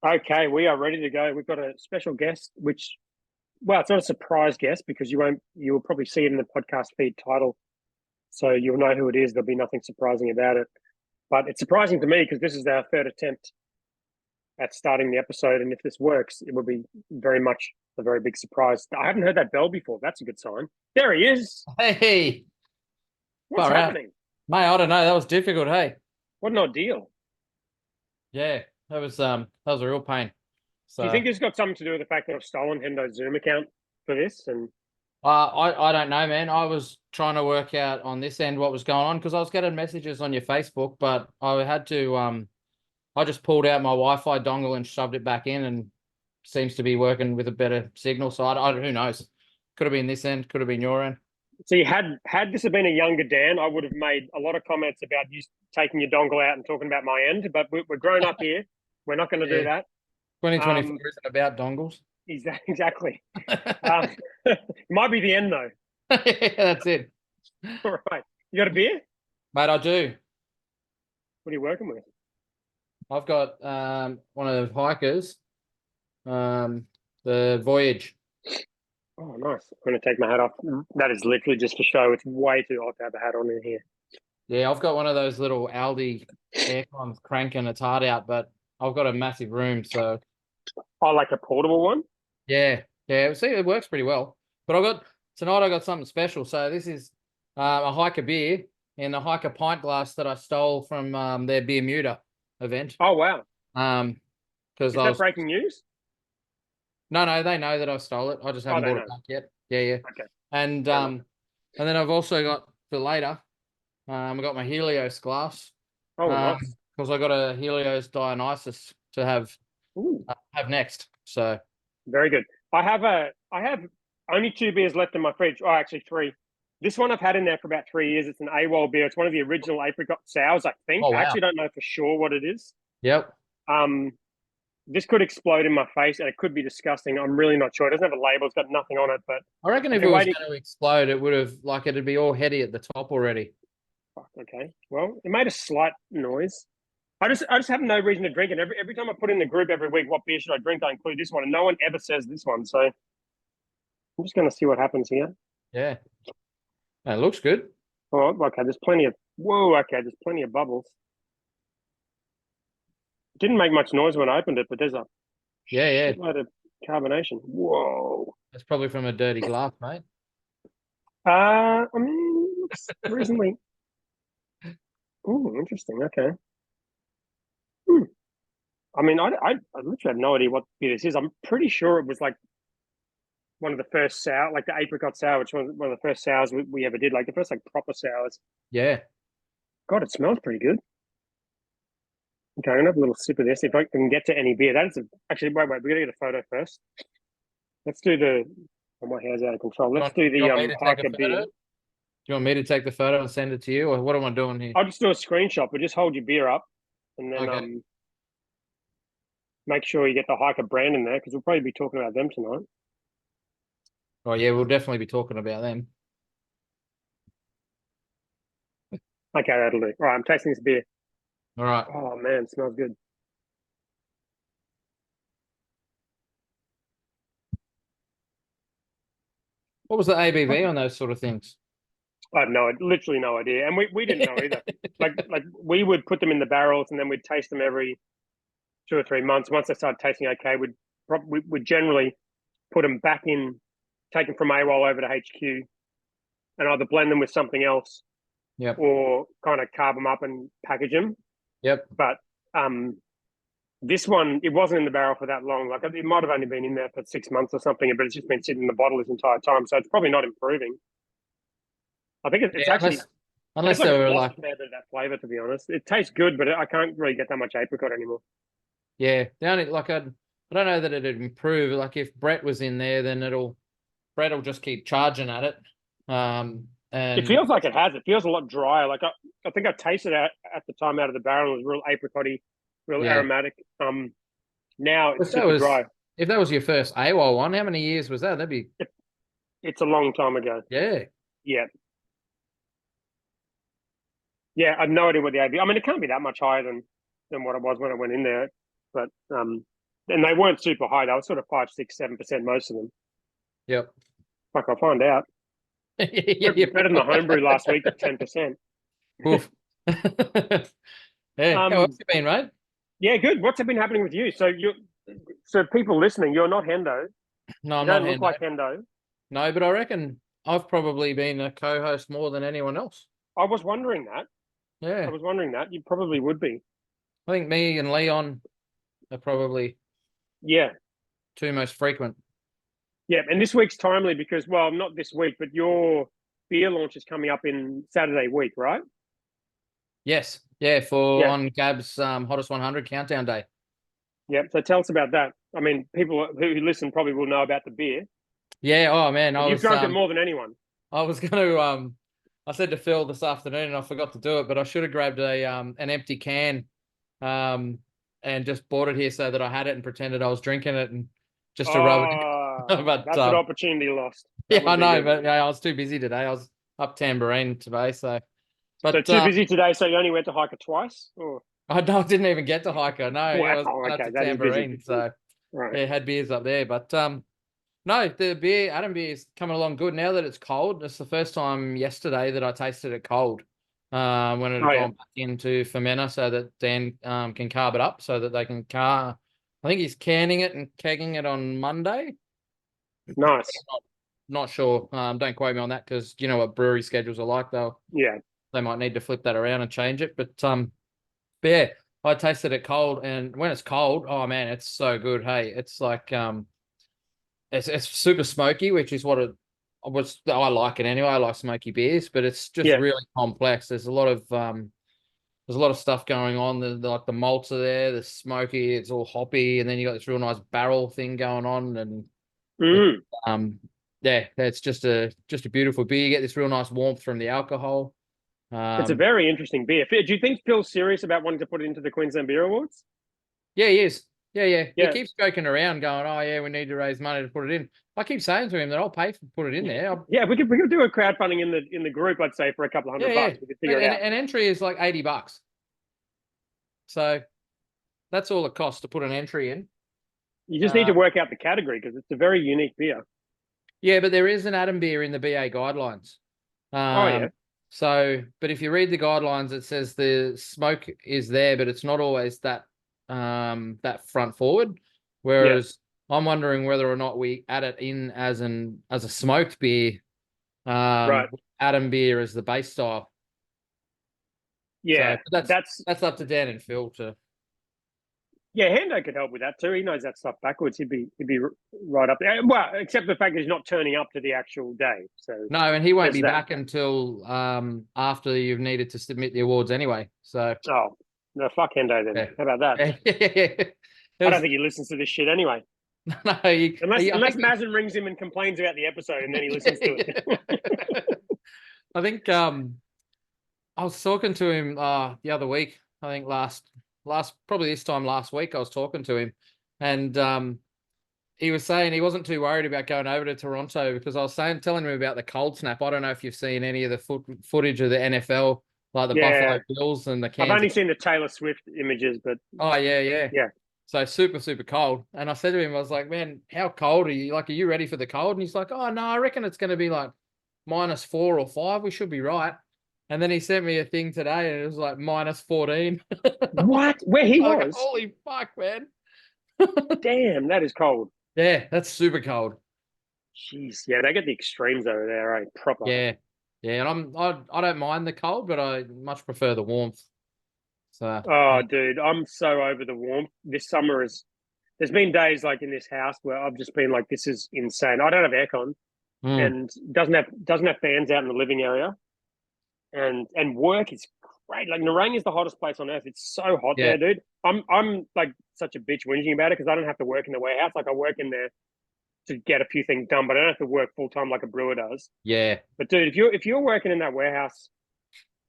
Okay, we are ready to go. We've got a special guest, which, well, it's not a surprise guest because you will probably see it in the podcast feed title. So you'll know who it is. There'll be nothing surprising about it. But it's surprising to me because this is our third attempt at starting the episode. And if this works, it will be very much a very big surprise. I haven't heard that bell before. That's a good sign. There he is. Hey, What's far out. happening? Mate, I don't know. That was difficult. Hey. What an ordeal. Yeah, that was a real pain. Do you So think this got something to do with the fact that I've stolen Hendo's Zoom account for this? And I don't know, man. I was trying to work out on this end what was going on because I was getting messages on your Facebook, but I had to I just pulled out my Wi-Fi dongle and shoved it back in and seems to be working with a better signal. So who knows? Could have been this end, could have been your end. so you had this have been a younger Dan, I would have made a lot of comments about you taking your dongle out and talking about my end. But we're grown up here. We're not going to do Yeah. that. 2024 isn't about dongles. Exactly. It might be the end though. Yeah, that's it. All right. You got a beer? Mate, I do. What are you working with? I've got one of the hikers, the Voyage. Oh, nice. I'm going to take my hat off. That is literally just for show. It's way too hot to have a hat on in here. Yeah, I've got one of those little Aldi aircons cranking. It's hard out, but I've got a massive room, so Oh, like a portable one? yeah. See, it works pretty well. But tonight. I got something special. So this is a hiker beer in a hiker pint glass that I stole from their beer muter event. Oh, wow. Because Is I that was breaking news? no, they know that I stole it. I just Oh, haven't they bought know. it back yet. Yeah. Okay. And Fair enough. and then I've also got for later. I got my Helios glass. Oh, nice. Because I got a Helios Dionysus to Ooh, have next. So very good. I have only two beers left in my fridge. Oh, actually three. This one I've had in there for about 3 years. It's an AWOL beer. It's one of the original apricot sours, I think. oh I wow. actually don't know for sure what it is. Yep. Um, this could explode in my face and it could be disgusting. I'm really not sure. It doesn't have a label. It's got nothing on it, but I reckon I've if it been was waiting. going to explode, it would have it'd be all heady at the top already. Okay. Well, it made a slight noise. I just have no reason to drink it. Every time I put in the group every week, what beer should I drink? I include this one, and no one ever says this one. So I'm just going to see what happens here. Yeah. It looks good. Oh, okay. There's plenty of whoa. Okay, there's plenty of bubbles. Didn't make much noise when I opened it, but there's a Yeah. shitload of carbonation. Whoa. That's probably from a dirty glass, mate. I mean, looks reasonably. Oh, interesting. Okay. Hmm. I mean, I literally have no idea what beer this is. I'm pretty sure it was like one of the first sour, like the apricot sour, which was one of the first sours we ever did, like the first like proper sours. Yeah. God, it smells pretty good. Okay, I'm gonna have a little sip of this if I can get to any beer. Actually wait, we gotta get a photo first. Let's do the. Oh, my hair's out of control. Let's do You the want me to take a hiker photo? beer. Do you want me to take the photo and send it to you, or what am I doing here? I'll just do a screenshot, but just hold your beer up and then Okay. make sure you get the hiker brand in there because we'll probably be talking about them tonight. Oh yeah, we'll definitely be talking about them. Okay, that'll do. All right, I'm tasting this beer. All right. Oh man, it smells good. What was the ABV on those sort of things? I have literally no idea, and we didn't know either. Like we would put them in the barrels and then we'd taste them every 2 or 3 months. Once they started tasting okay, we'd generally put them back in, take them from AWOL over to HQ, and either blend them with something else Yep. or kind of carb them up and package them. Yep. But this one, it wasn't in the barrel for that long. Like it might have only been in there for 6 months or something, but it's just been sitting in the bottle this entire time. So it's probably not improving. I think it's Yeah, actually unless like they it's were lost like a fair bit of that flavor. To be honest, it tastes good, but I can't really get that much apricot anymore. yeah, the only like I don't know that it'd improve. Like if Brett was in there, then Brett will just keep charging at it. It And feels like it has. It feels a lot drier. Like I think I tasted it at the time out of the barrel. It was real apricotty, real yeah, aromatic. Now if it's that super was dry. if that was your first AWOL one, how many years was that? That'd be It's a long time ago. yeah. Yeah, yeah. I have no idea what the AB. I mean, it can't be that much higher than what it was when I went in there. But and they weren't super high. They were sort of 5, 6, 7% most of them. Yep. Fuck, I'll find out. Yeah. Better than the homebrew last week at 10%. Oof. Yeah. How else you been, mate? Yeah, good. What's been happening with you? So people listening, you're not Hendo. No, You I'm not don't look Hendo. like Hendo. No, but I reckon I've probably been a co-host more than anyone else. I was wondering that. Yeah. You probably would be. I think me and Leon are probably Yeah. two most frequent. Yeah. And this week's timely because, well, not this week, but your beer launch is coming up in Saturday week, right? Yes. Yeah, for Yeah. on Gab's Hottest 100 countdown day. Yeah. So tell us about that. I mean, people who listen probably will know about the beer. Yeah, oh man, And you've drunk it more than anyone. I was gonna I said to Phil this afternoon and I forgot to do it, but I should have grabbed an empty can and just bought it here so that I had it and pretended I was drinking it and just to rub it. But That's an opportunity lost. Yeah, I know, but I was too busy today. I was up Tambourine today, so too busy today, so you only went to hike it twice? Or? I didn't even get to Hiker. No, Wow, I was going up to Tambourine, so right. yeah, had beers up there. But no, the beer, Adam beer is coming along good now that it's cold. It's the first time yesterday that I tasted it cold. When it had gone back into fermenter so that Dan can carb it up so that they can I think he's canning it and kegging it on Monday. Nice. Not sure. Don't quote me on that because you know what brewery schedules are like though. Yeah. They might need to flip that around and change it. But yeah, I tasted it cold and when it's cold, oh man, it's so good. Hey, it's like it's super smoky, which is what I like it anyway. I like smoky beers, but it's just really complex. There's a lot of stuff going on. Like the malts are there, the smoky, it's all hoppy, and then you got this real nice barrel thing going on, and yeah, it's just a beautiful beer. You get this real nice warmth from the alcohol. It's a very interesting beer. Do you think Phil's serious about wanting to put it into the Queensland Beer Awards? Yeah, he is. Yeah. He keeps joking around, going, "Oh yeah, we need to raise money to put it in." I keep saying to him that I'll pay for put it in there. Yeah, we could do a crowdfunding in the group. I'd say for a couple of $100. We could figure it out. An entry is like $80, so that's all it costs to put an entry in. You just need to work out the category because it's a very unique beer. Yeah, but there is an Adam beer in the BA guidelines. So, but if you read the guidelines, it says the smoke is there, but it's not always that front forward. Whereas I'm wondering whether or not we add it in as a smoked beer, right? Adam beer as the base style. Yeah, so that's up to Dan and Phil to. Yeah, Hendo could help with that too. He knows that stuff backwards. He'd be right up there. Well, except the fact that he's not turning up to the actual day. So no, and he won't be back until after you've needed to submit the awards anyway. So no, fuck Hendo then. Yeah. How about that? I don't think he listens to this shit anyway. No, unless Mazen rings him and complains about the episode, and then he listens to it. I think I was talking to him the other week. I think last probably this time last week I was talking to him, and he was saying he wasn't too worried about going over to Toronto because I was telling him about the cold snap. I don't know if you've seen any of the footage of the NFL, like the Buffalo Bills and the Kansas. I've only seen the Taylor Swift images, but yeah. So super cold. And I said to him, I was like, man, how cold are you? Like, are you ready for the cold? And he's like, oh no, I reckon it's going to be like -4 or -5. We should be right. And then he sent me a thing today and it was like -14. What? Where he was? Like, holy fuck, man. Damn, that is cold. Yeah, that's super cold. Jeez, yeah, they get the extremes over there, right? Proper. Yeah, and I don't mind the cold, but I much prefer the warmth. So. Dude, I'm so over the warmth. This summer there's been days like in this house where I've just been like, this is insane. I don't have aircon, and doesn't have fans out in the living area, and work is great. Like Narang is the hottest place on earth. It's so hot there, dude. I'm like such a bitch whinging about it because I don't have to work in the warehouse. Like I work in there to get a few things done, but I don't have to work full time like a brewer does. Yeah. But dude, if you're working in that warehouse,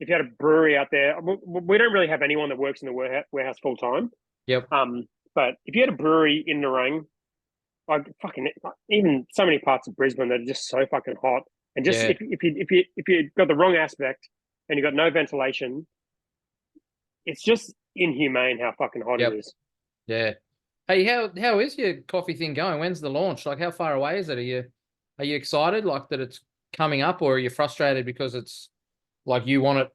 if you had a brewery out there, we don't really have anyone that works in the warehouse full time. Yep. But if you had a brewery in Narang, like even so many parts of Brisbane that are just so fucking hot, and just if you got the wrong aspect and you got no ventilation, it's just inhumane how fucking hot it is. Yeah. Hey, how is your coffee thing going? When's the launch? Like, how far away is it? Are you excited like that it's coming up, or are you frustrated because it's like you want it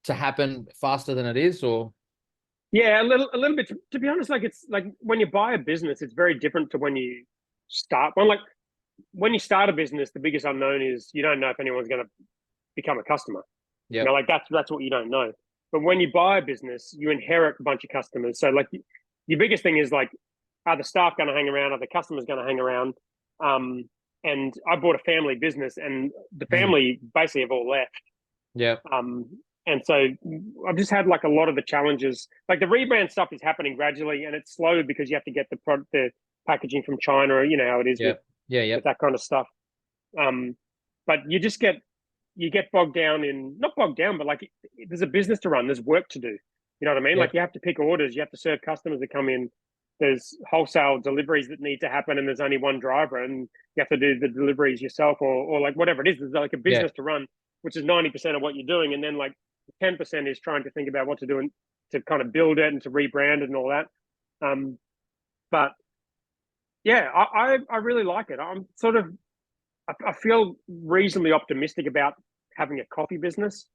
to happen faster than it is? Or Yeah, a little bit. To be honest, like it's like when you buy a business, it's very different to when you start one. Like when you start a business, the biggest unknown is you don't know if anyone's going to become a customer. You know, yep, like that's what you don't know. But when you buy a business, you inherit a bunch of customers. So like your biggest thing is like, are the staff going to hang around? Are the customers going to hang around? Um, and I bought a family business, and the mm, family basically have all left. yep, Um, and so I've just had like a lot of the challenges. Like the rebrand stuff is happening gradually, and it's slow because you have to get the product, the packaging from China. Or you know how it is yep, yeah, with yep, that kind of stuff. Um, but you get bogged down in not bogged down, but like there's a business to run. There's work to do. You know what I mean? Like yep, you have to pick orders. You have to serve customers that come in. There's wholesale deliveries that need to happen, and there's only one driver, and you have to do the deliveries yourself, or like whatever it is. There's like a yeah, business to run, which is 90% of what you're doing, and then like 10% is trying to think about what to do and to kind of build it and to rebrand it and all that. But yeah, I really like it. I'm sort of I feel reasonably optimistic about having a coffee business.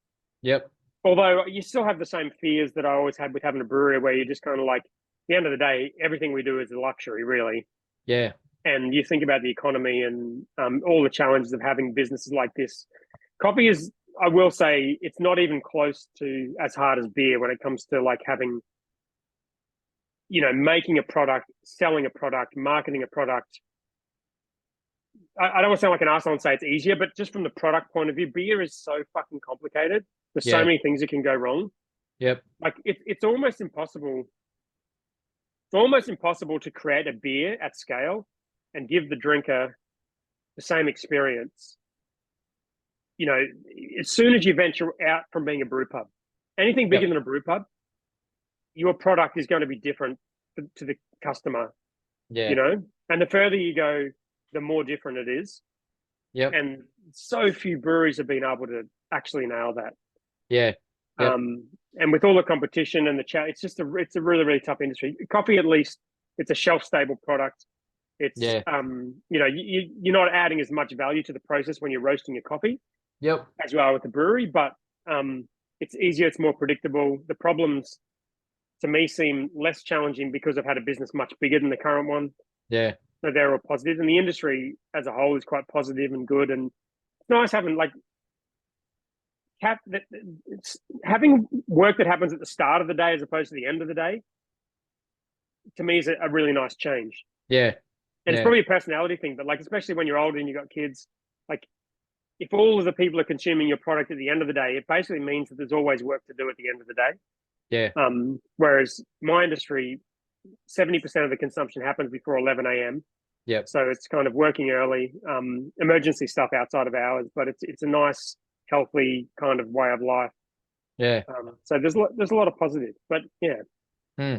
yep, Although you still have the same fears that I always had with having a brewery, where you're just kind of like, at the end of the day, everything we do is a luxury, really. yeah, And you think about the economy and all the challenges of having businesses like this. Coffee is, I will say, it's not even close to as hard as beer when it comes to like having, you know, making a product, selling a product, marketing a product. I don't want to sound like an asshole and say it's easier, but just from the product point of view, beer is so fucking complicated. There's so yeah, many things that can go wrong. yep, Like it's almost impossible. It's almost impossible to create a beer at scale and give the drinker the same experience. You know, as soon as you venture out from being a brew pub, anything bigger yep, than a brew pub, your product is going to be different to the customer. You yeah, know, and the further you go, the more different it is. yep, And so few breweries have been able to actually nail that. yeah, yep, And with all the competition and the chat, it's a really really tough industry. Coffee, at least, it's a shelf stable product. It's yeah, you know you're not adding as much value to the process when you're roasting your coffee yep, as you are with the brewery, but it's easier, it's more predictable. The problems to me seem less challenging because I've had a business much bigger than the current one. yeah, So they're all positive, and the industry as a whole is quite positive and good. And it's nice having like it's having work that happens at the start of the day as opposed to the end of the day. To me, is a really nice change, yeah, and it's yeah, probably a personality thing. But like, especially when you're older and you've got kids, like if all of the people are consuming your product at the end of the day, it basically means that there's always work to do at the end of the day. yeah, Whereas my industry, 70% of the consumption happens before 11 a.m. yep, So it's kind of working early, emergency stuff outside of hours, but it's a nice, healthy kind of way of life. yeah, So there's a lot of positive, but yeah. hmm.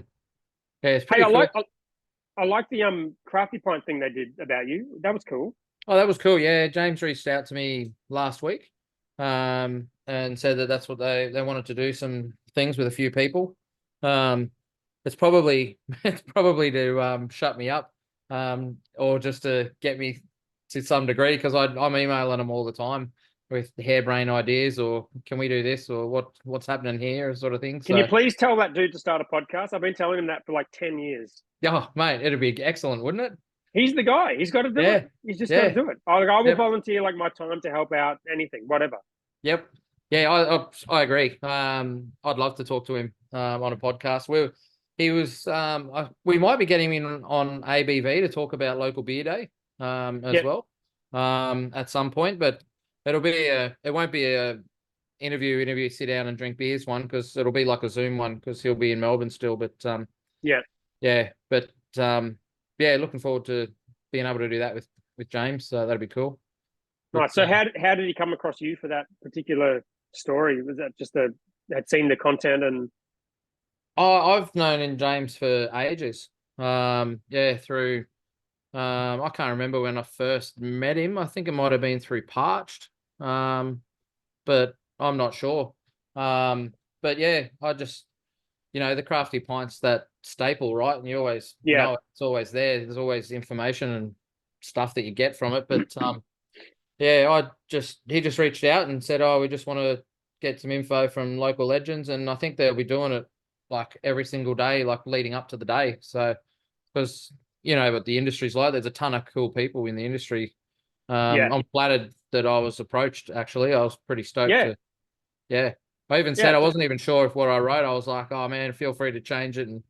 Yeah, it's Hey, pretty cool. I like the crafty pint thing they did about you. That was cool. Oh, that was cool. Yeah, James reached out to me last week, and said that that's what they wanted to do some things with a few people. Um, it's probably it's probably to shut me up, or just to get me to some degree because I'm emailing them all the time with harebrained ideas or can we do this or what's happening here sort of thing. Can you So please tell that dude to start a podcast? I've been telling him that for like 10 years. yeah, mate, it'd be excellent, wouldn't it? He's the guy. He's got to do it. Yeah, He's just got to yeah, do it. I will yep. volunteer like my time to help out anything, whatever. Yep. Yeah, I agree. I'd love to talk to him on a podcast. He was we might be getting him on ABV to talk about local beer day as Yeah, well at some point, but it won't be a interview sit down and drink beers one because it'll be like a Zoom one because he'll be in Melbourne still. But yeah. yeah, but yeah, looking forward to being able to do that with James. So that'd be cool. But Nice. So how did he come across you for that particular story? Was that just had seen the content and I've known in James for ages. Yeah, through I can't remember when I first met him. I think it might have been through Parched. But I'm not sure. But yeah, I just the crafty pints, that staple, right? And you always Yeah, know it's always there. There's always information and stuff that you get from it. But yeah, he just reached out and said, "Oh, we just want to get some info from local legends," and I think they'll be doing it like every single day, like leading up to the day. So because what the industry's like, there's a ton of cool people in the industry. yeah, I'm flattered that I was approached. Actually, I was pretty stoked yeah, to. Yeah, I even yeah. said I wasn't even sure if what I wrote. I was like, "Oh man, feel free to change it and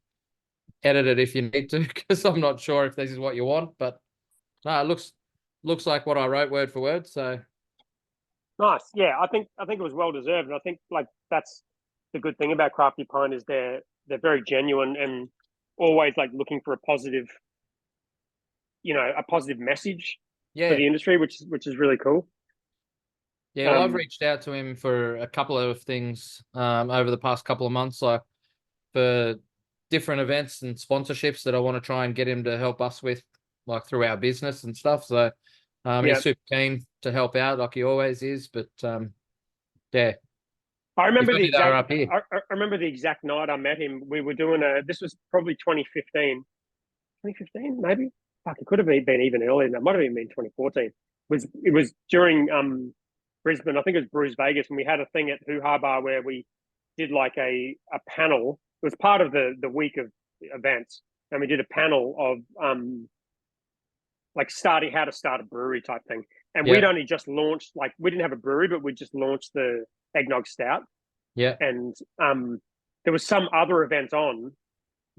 edit it if you need to," because I'm not sure if this is what you want. But no, it looks like what I wrote word for word. So Nice. Yeah, I think it was well deserved, and I think like that's the good thing about Crafty Pine is they're very genuine and always like looking for a positive, a positive message for yeah, the industry, which is really cool. yeah. Well, I've Um, reached out to him for a couple of things over the past couple of months, like for different events and sponsorships that I want to try and get him to help us with, like through our business and stuff. So yeah, he's super keen to help out, like he always is. But yeah, I he's remember got the his other exact. up here. I remember the exact night I met him. We were doing a. This was probably 2015. 2015, maybe. Fuck, it could have been even earlier than that. Might have even been 2014. It was during Brisbane. I think it was Brews Vegas, and we had a thing at Hoo Ha Bar where we did like a panel. It was part of the week of events, and we did a panel of like starting how to start a brewery type thing. And we'd Yeah, only just launched, like we didn't have a brewery, but we just launched the eggnog stout, yeah. and there was some other event on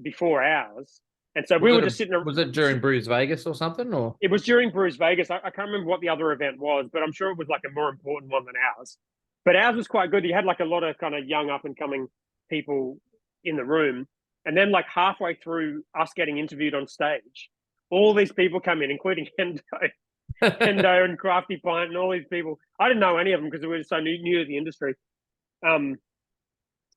before ours, and so we Was were it just sitting. was it during Brews Vegas or something? Or It was during Brews Vegas. I can't remember what the other event was, but I'm sure it was like a more important one than ours. But ours was quite good. You had like a lot of kind of young up and coming people in the room. And then like halfway through us getting interviewed on stage, all these people come in, including Hendo and Crafty Pint and all these people. I didn't know any of them because we were so new to the industry. Um,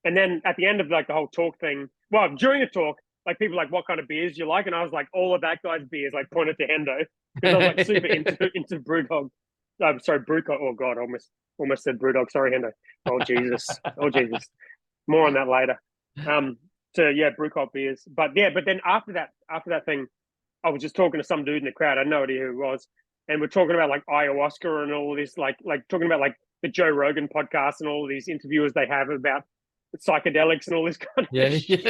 and then at the end of like the whole talk thing, well, during the talk, like people were like, what kind of beers do you like? And I was like, all of that guy's beers, like pointed to Hendo because I was like super into Brewdog. I'm sorry, Brewdog. Oh God, almost said Brewdog. Sorry, Hendo. Oh Jesus. Oh Jesus. More on that later. So yeah, Brewdog beers. But yeah, but then after that thing, I was just talking to some dude in the crowd. I had no idea who it was, and we're talking about like ayahuasca and all this, like talking about like the Joe Rogan podcast and all of these interviewers they have about psychedelics and all this kind of yeah, shit.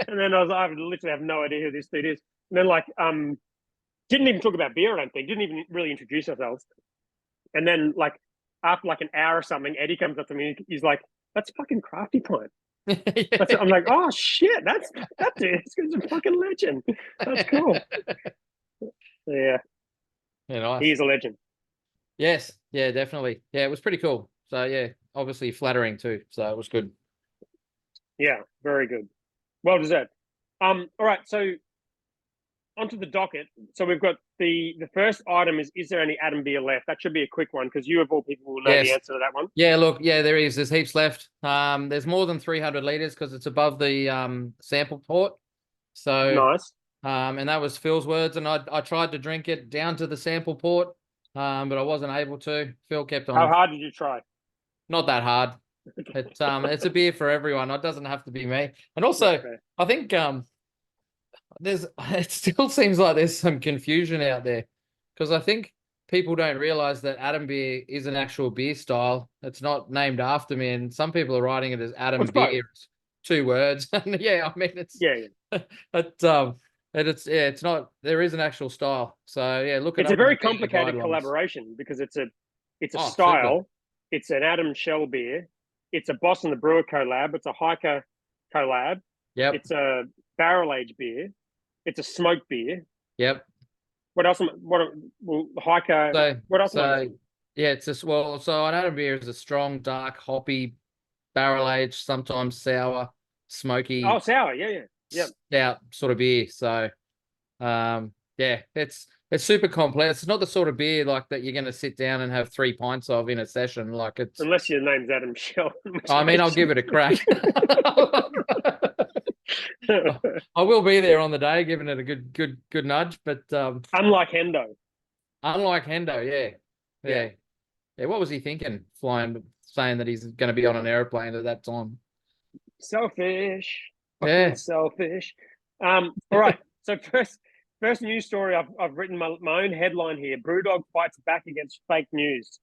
And then I literally have no idea who this dude is. And then like didn't even talk about beer, I don't think. Didn't even really introduce ourselves. And then like after like an hour or something, Eddie comes up to me. He's like, "That's fucking Crafty Pint." I'm like, "Oh shit, that's it. He's a fucking legend. That's cool." So, yeah, yeah, nice. he's a legend. Yes, yeah, definitely. Yeah, it was pretty cool. So yeah, obviously flattering too. So it was good. Yeah, very good. Well deserved. All right, so onto the docket. So we've got the first item is there any Adam beer left? That should be a quick one because you of all people will know the Yes. answer to that one. Yeah, look, yeah, there is. There's heaps left. There's more than 300 liters because it's above the sample port. So Nice. and that was Phil's words, and I tried to drink it down to the sample port, but I wasn't able to. Phil kept How on. hard did you try? Not that hard. It's a beer for everyone. It doesn't have to be me. And That's also, fair. I think there's it still seems like there's some confusion out there because I think people don't realize that Adam beer is an actual beer style. It's not named after me, and some people are writing it as Adam What's both? beer. It's 2 words. And yeah, I mean Yeah, yeah. it's not, there is an actual style. So yeah, look it It's a up in the very beer complicated guidelines. collaboration because it's a Oh, super. style. It's an Adam Shell beer. It's a Boss and the Brewer collab. It's a Hiker collab. Yep. It's a barrel aged beer. It's a smoked beer. Yep. What else? Well, Hiker. So What else am I so missing? yeah, it's just, well, so an Adam beer is a strong, dark, hoppy, barrel aged, sometimes sour, Oh, smoky, sour. Yeah, yeah, yeah. stout sort of beer. So yeah, it's super complex. It's not the sort of beer like that you're gonna sit down and have 3 pints of in a session. Like it's, Unless your name's Adam Shell, in which I mean, I'll case give it a crack. I will be there on the day, giving it a good nudge. But unlike Hendo. unlike Hendo, yeah, Yeah, yeah, yeah. What was he thinking? Flying, saying that he's going to be on an airplane at that time. selfish. Fucking Yeah. selfish. All right. So first news story I've written my own headline here. Brewdog fights back against fake news.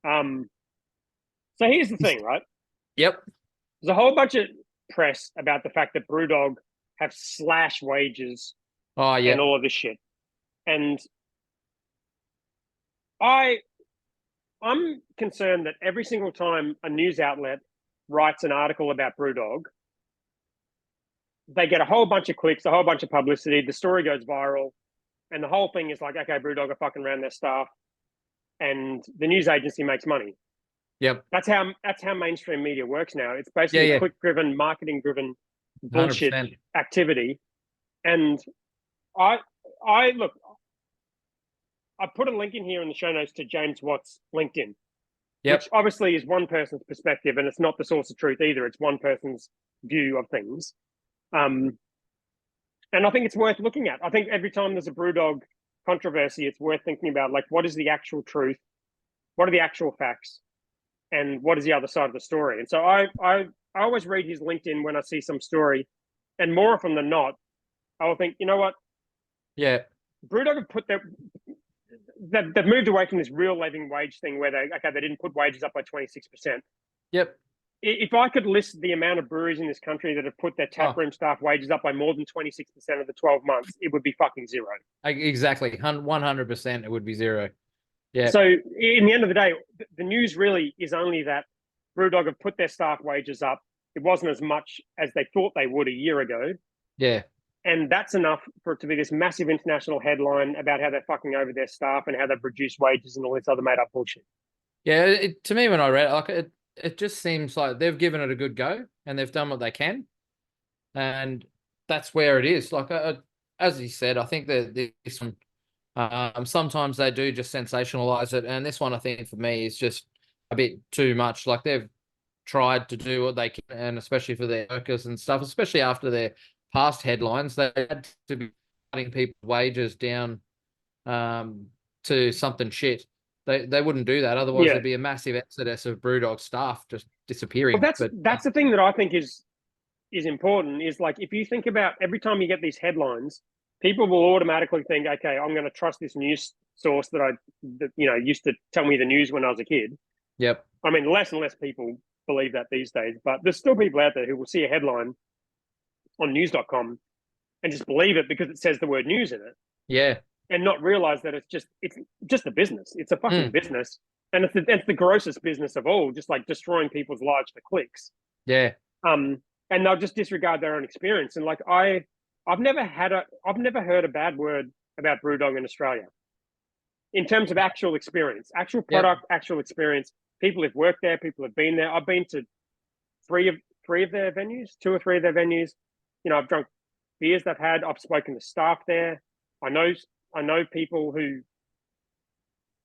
Um, so here's the thing, right? Yep. There's a whole bunch of press about the fact that Brewdog have slashed wages Oh, and yeah. all of this shit. And I I'm concerned that every single time a news outlet writes an article about Brewdog, they get a whole bunch of clicks, a whole bunch of publicity, the story goes viral, and the whole thing is like, okay, Brewdog are fucking around their staff, and the news agency makes money. Yep. That's how mainstream media works now. It's Yeah. basically Yeah. click driven, marketing driven bullshit 100%. activity. And I I look, I put a link in here in the show notes to James Watt's LinkedIn, which Yep. obviously is one person's perspective, and it's not the source of truth either. It's one person's view of things. Um, and I think it's worth looking at. I think every time there's a Brewdog controversy, it's worth thinking about like what is the actual truth, what are the actual facts, and what is the other side of the story. And so I always read his LinkedIn when I see some story, and more often than not, I will think, you know what, Yeah. Brewdog have put their they've moved away from this real living wage thing where they didn't put wages up by 26%. Yep. If I could list the amount of breweries in this country that have put their Oh, taproom staff wages up by more than 26% of the 12 months, it would be fucking zero. exactly. 100% it would be zero. Yeah. So in the end of the day, the news really is only that Brewdog have put their staff wages up. It wasn't as much as they thought they would a year ago. Yeah. And that's enough for it to be this massive international headline about how they're fucking over their staff and how they've reduced wages and all this other made up bullshit. Yeah. To me, when I read it, like it just seems like they've given it a good go and they've done what they can. And that's where it is. Like, as he said, I think that this one, sometimes they do just sensationalize it. And this one, I think for me, is just a bit too much. Like they've tried to do what they can, and especially for their workers and stuff, especially after their past headlines, they had to be cutting people's wages down to something shit. They wouldn't do that. Otherwise, Yeah. there'd be a massive exodus of Brewdog staff just Well, disappearing. But that's the thing that I think is important is like if you think about every time you get these headlines, people will automatically think, okay, I'm going to trust this news source that used to tell me the news when I was a kid. yep. I mean, less and less people believe that these days, but there's still people out there who will see a headline on news.com and just believe it because it says the word news in it Yeah. and not realize that it's just a business. It's a fucking Mm. business. And it's the grossest business of all, just like destroying people's lives for clicks. Yeah. And they'll just disregard their own experience. And like I've never heard a bad word about Brewdog in Australia in terms of actual experience, actual Yep. product, actual experience. People have worked there, people have been there. I've been to three of their venues, two or three of their venues. I've drunk beers they've had. I've spoken to staff there. I know people who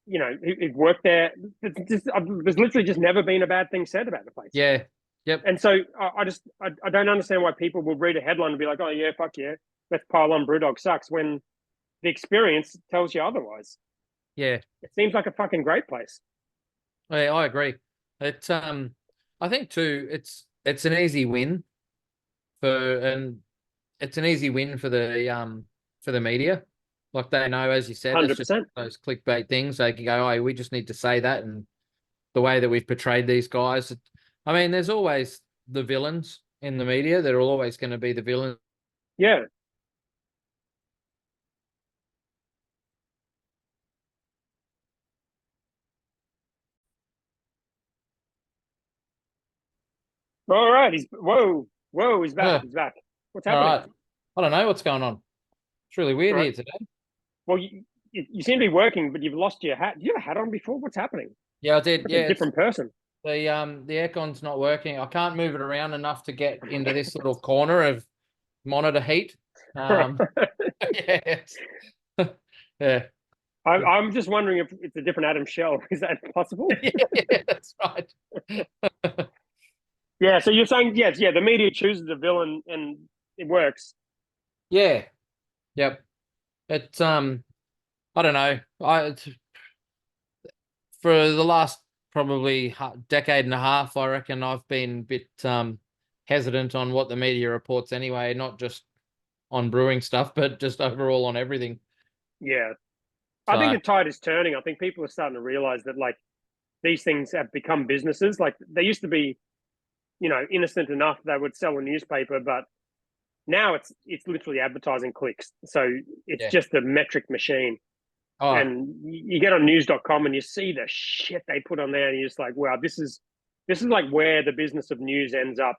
who've worked there. There's literally just never been a bad thing said about the place. Yeah. Yep. And so I don't understand why people will read a headline and be like, oh yeah, fuck yeah, let's pile on, Brewdog sucks, when the experience tells you otherwise. Yeah. It seems like a fucking great place. I agree. It I think too it's an easy win and it's an easy win for the media. Like they know, as you said, it's just 100%. those clickbait things. They can go, oh, we just need to say that, and the way that we've portrayed these guys. I mean, there's always the villains in the media. They're always going to be the villains. Yeah. All right. He's back. Yeah. He's back. What's All happening? right. I don't know what's going on. It's really weird All here right. today. Well, you seem to be working, but you've lost your hat. Do you have a hat on before? What's happening? Yeah, I did. Like Yeah, a different person. the aircon's not working. I can't move it around enough to get into this little corner of monitor heat. Yeah, yeah, I'm just wondering if it's a different Adam Shell. Is that possible? yeah, that's right. Yeah. So you're saying yes, yeah. The media chooses a villain, and it works. Yeah, yep. It's I don't know. For the last probably decade and a half, I reckon I've been a bit hesitant on what the media reports anyway, not just on brewing stuff, but just overall on everything. Yeah. I think So the tide is turning. I think people are starting to realize that like these things have become businesses. Like they used to be, innocent enough they would sell a newspaper, but now it's literally advertising clicks. So it's yeah. just a metric machine. Oh, And you get on news.com and you see the shit they put on there, and you're just like, wow, this is like where the business of news ends up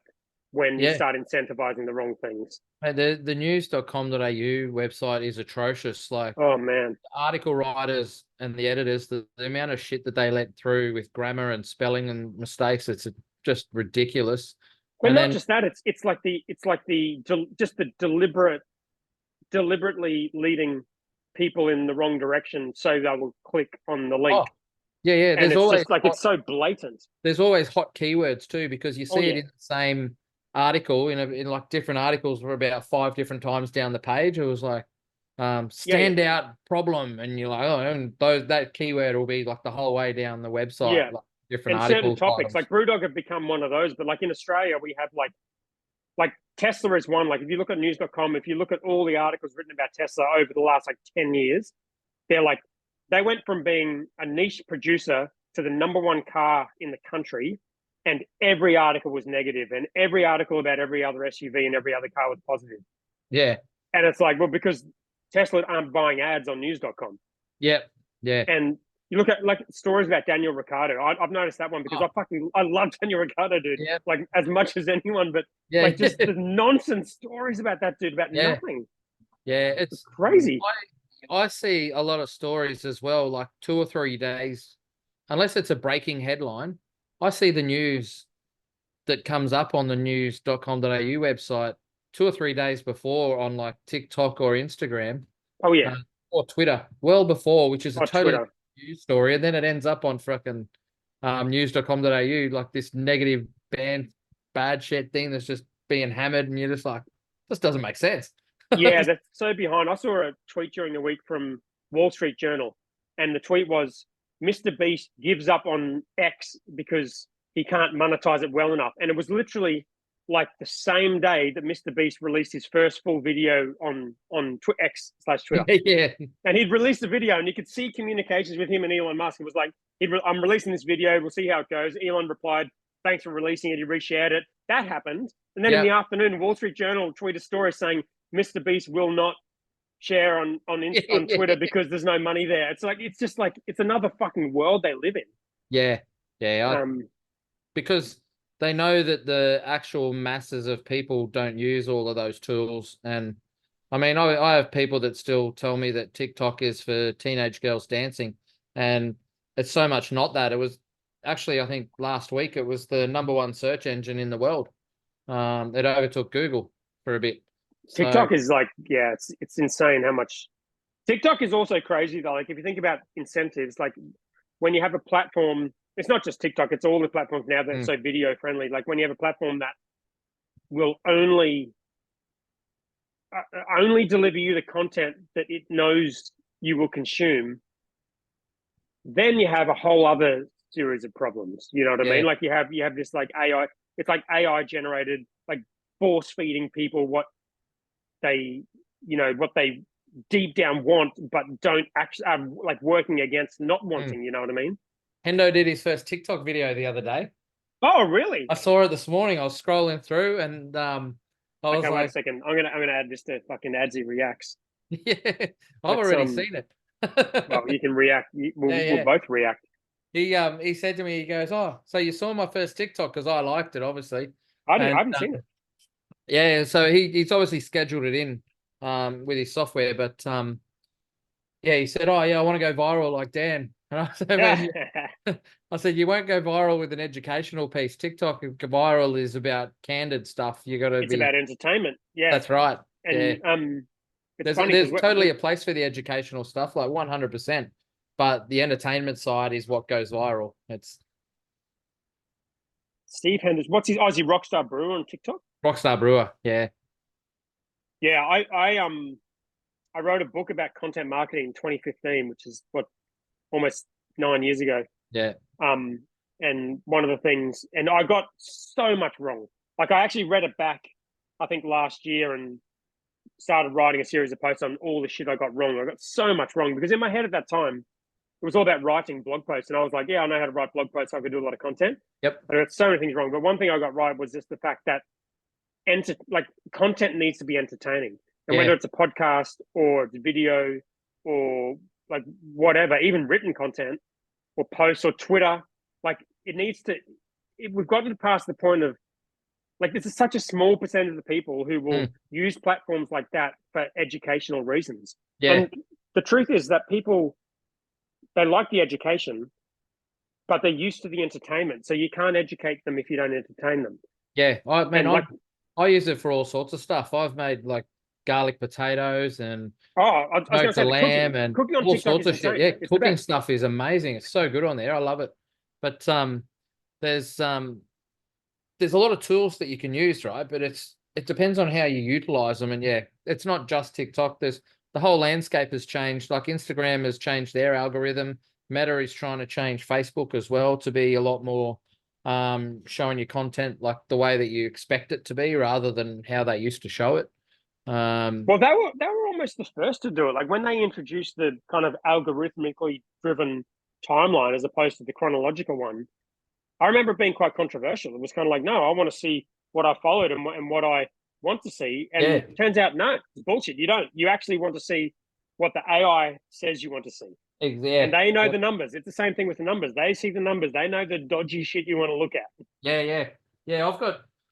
when you yeah. start incentivizing the wrong things. Hey, the news.com.au website is atrocious. Like Oh man. article writers and the editors, the amount of shit that they let through with grammar and spelling and mistakes, it's just ridiculous. But And not then, just that, just the deliberately leading people in the wrong direction so they will click on the link. oh, yeah, And it's just like it's so blatant. there's always hot keywords too, because you Oh see it yeah. in the same article in like different articles for about 5 different times down the page. It was like Yeah. standout problem, and you're like, oh, and that keyword will be like the whole way down the website, Yeah. like different And certain article topics titles. like Brewdog have become one of those. But like in Australia, we have like Tesla is one. Like if you look at news.com, if you look at all the articles written about Tesla over the last like 10 years, they're like they went from being a niche producer to the number one car in the country, and every article was negative, and every article about every other SUV and every other car was positive. Yeah, And it's like, well, because Tesla aren't buying ads on news.com. yeah, yeah. And you look at like stories about Daniel Ricciardo. I've noticed that one because Oh, I love Daniel Ricciardo, dude, yeah, like as much as anyone. But yeah, like just the nonsense stories about that dude about yeah, nothing. yeah. It's crazy. I see a lot of stories as well, like 2 or 3 days, unless it's a breaking headline. I see the news that comes up on the news.com.au website 2 or 3 days before on like TikTok or Instagram, Oh yeah. uh, or Twitter, well before, which is a Oh totally Twitter. news story. And then it ends up on fucking news.com.au, like this negative bad shit thing that's just being hammered. And you're just like, this doesn't make sense. Yeah, that's so behind. I saw a tweet during the week from Wall Street Journal, and the tweet was Mr. Beast gives up on X because he can't monetize it well enough. And it was literally like the same day that Mr. Beast released his first full video on X/Twitter. Yeah. And he'd released the video, and you could see communications with him and Elon Musk. It was like, I'm releasing this video. We'll see how it goes. Elon replied, thanks for releasing it. He reshared it. That happened. And then in the Yeah. afternoon, Wall Street Journal tweeted a story saying Mr. Beast will not share on Twitter because there's no money there. It's like it's just like it's another fucking world they live in. Yeah. Yeah. Um, Because they know that the actual masses of people don't use all of those tools. And I mean, I have people that still tell me that TikTok is for teenage girls dancing, and it's so much not that. It was actually, I think last week, it was the number one search engine in the world. It overtook Google for a bit. So TikTok is like, yeah, it's insane how much. TikTok is also crazy though. Like if you think about incentives, like when you have a platform, it's not just TikTok, it's all the platforms now that are mm, so video friendly. Like when you have a platform that will only deliver you the content that it knows you will consume, then you have a whole other series of problems. You know what I yeah, mean? Like you have this like AI, it's like AI generated, like force feeding people they, what they deep down want, but don't actually like working against not mm. wanting. You know what I mean? Hendo did his first TikTok video the other day. Oh, really? I saw it this morning. I was scrolling through, and I was Okay, wait a like, second. I'm gonna add this to fucking Adsy reacts. yeah, I've Let's already seen it. well, you can react. Yeah, We'll yeah. both react. He said to me, he goes, "Oh, so you saw my first TikTok because I liked it, obviously." I And haven't seen it. yeah, so he's obviously scheduled it in with his software, but yeah, he said, "Oh yeah, I want to go viral like Dan." And I said, Yeah, "Man, I said you won't go viral with an educational piece. TikTok viral is about candid stuff. You got to it's be." about entertainment. Yeah, That's right. Yeah, and it's funny because there's totally a place for the educational stuff, like 100%. But the entertainment side is what goes viral. It's Steve Henders, what's his Aussie Rockstar Brewer on TikTok? Rockstar Brewer. Yeah, Yeah, I wrote a book about content marketing in 2015, which is what almost 9 years ago. yeah, Um, and one of the things, and I got so much wrong. Like I actually read it back, I think last year, and started writing a series of posts on all the shit I got wrong. I got so much wrong because in my head at that time, it was all about writing blog posts. And I was like, yeah, I know how to write blog posts. So I could do a lot of content. Yep. I got so many things wrong. But one thing I got right was just the fact that like content needs to be entertaining. And Yeah. whether it's a podcast or it's video or like whatever, even written content or posts or Twitter, like it needs to, we've gotten past the point of like, this is such a small percentage of the people who will use platforms like that for educational reasons. Yeah. And the truth is that people, they like the education, but they're used to the entertainment. So you can't educate them if you don't entertain them. Yeah. And like, I use it for all sorts of stuff. I've made like garlic potatoes and I was going to smoked say the the lamb and cooking on all TikTok sorts is of shit. insane. Yeah, It's the cooking best. stuff is amazing. It's so good on there. I love it. But there's a lot of tools that you can use, right? But it depends on how you utilize them. And yeah, it's not just TikTok. There's the whole landscape has changed. Like Instagram has changed their algorithm. Meta is trying to change Facebook as well to be a lot more showing you content like the way that you expect it to be rather than how they used to show it. Well, they were almost the first to do it. Like when they introduced the kind of algorithmically driven timeline as opposed to the chronological one, I remember it being quite controversial. It was kind of like, no, I want to see what I followed and what I want to see. And Yeah, it turns out, no, it's bullshit. You don't. You actually want to see what the AI says you want to see. yeah, And they know the numbers. It's the same thing with the numbers. They see the numbers. They know the dodgy shit you want to look at. yeah.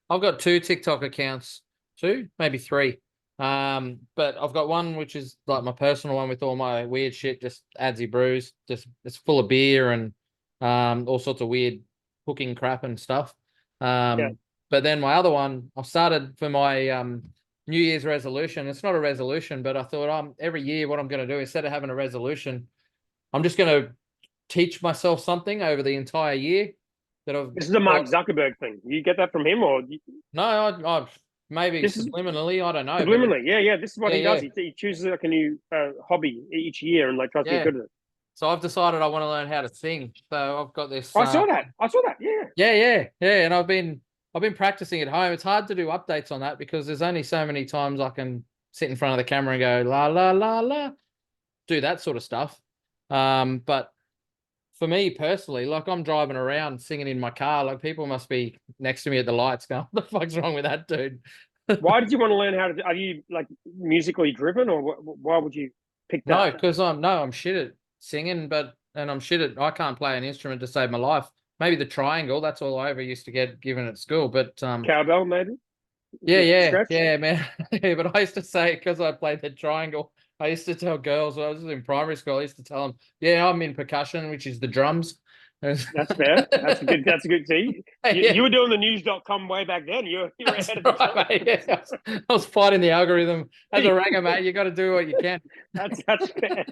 I've got two TikTok accounts, two, maybe three. But I've got one which is like my personal one with all my weird shit, just adsy brews, just it's full of beer and all sorts of weird cooking crap and stuff. Yeah. But then my other one, I've started for my New Year's resolution. It's not a resolution, but I thought every year what I'm going to do instead of having a resolution, I'm just going to teach myself something over the entire year that I've This is a Mark got. Zuckerberg thing. You get that from him, or No, I maybe this is subliminally, I don't know, but subliminally? Yeah. This is what yeah, he does. yeah, He chooses like a new hobby each year and like tries to get yeah. good at it. So I've decided I want to learn how to sing. So I've got this. I saw that. I saw that. Yeah. Yeah, and I've been practicing at home. It's hard to do updates on that because there's only so many times I can sit in front of the camera and go la la la la, do that sort of stuff. But for me personally, like I'm driving around singing in my car, like people must be next to me at the lights going, "What the fuck's wrong with that dude?" Why did you want to learn how to? Are you like musically driven, or why would you pick that? No, because I'm shit at singing, and I'm shit at I can't play an instrument to save my life. Maybe the triangle, that's all I ever used to get given at school. But Cowbell, maybe. Stretch. yeah, man. Yeah, but I used to say because I played the triangle, I used to tell girls when I was in primary school, I used to tell them, yeah, I'm in percussion, which is the drums. That's fair. That's a good. That's a good. See, Yeah, you were doing the news.com way back then. You're that's ahead of the right, time. mate. Yeah. I was fighting the algorithm as a ranger, mate. You got to do what you can. That's fair.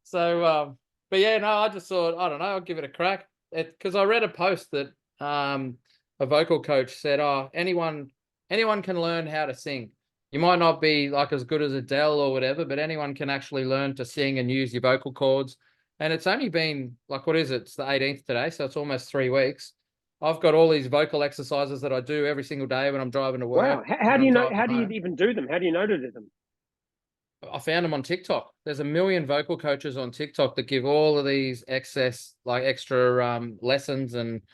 So, but yeah, no, I just thought, I don't know, I'll give it a crack. Because I read a post that a vocal coach said, "Oh, anyone can learn how to sing. You might not be like as good as Adele or whatever, but anyone can actually learn to sing and use your vocal cords." And it's only been like, what is it? It's the 18th today, so it's almost 3 weeks. I've got all these vocal exercises that I do every single day when I'm driving to work, Wow. How when do I'm you know? driving How do you home. even do them? How do you know to do them? I found them on TikTok. There's a million vocal coaches on TikTok that give all of these excess, like extra lessons and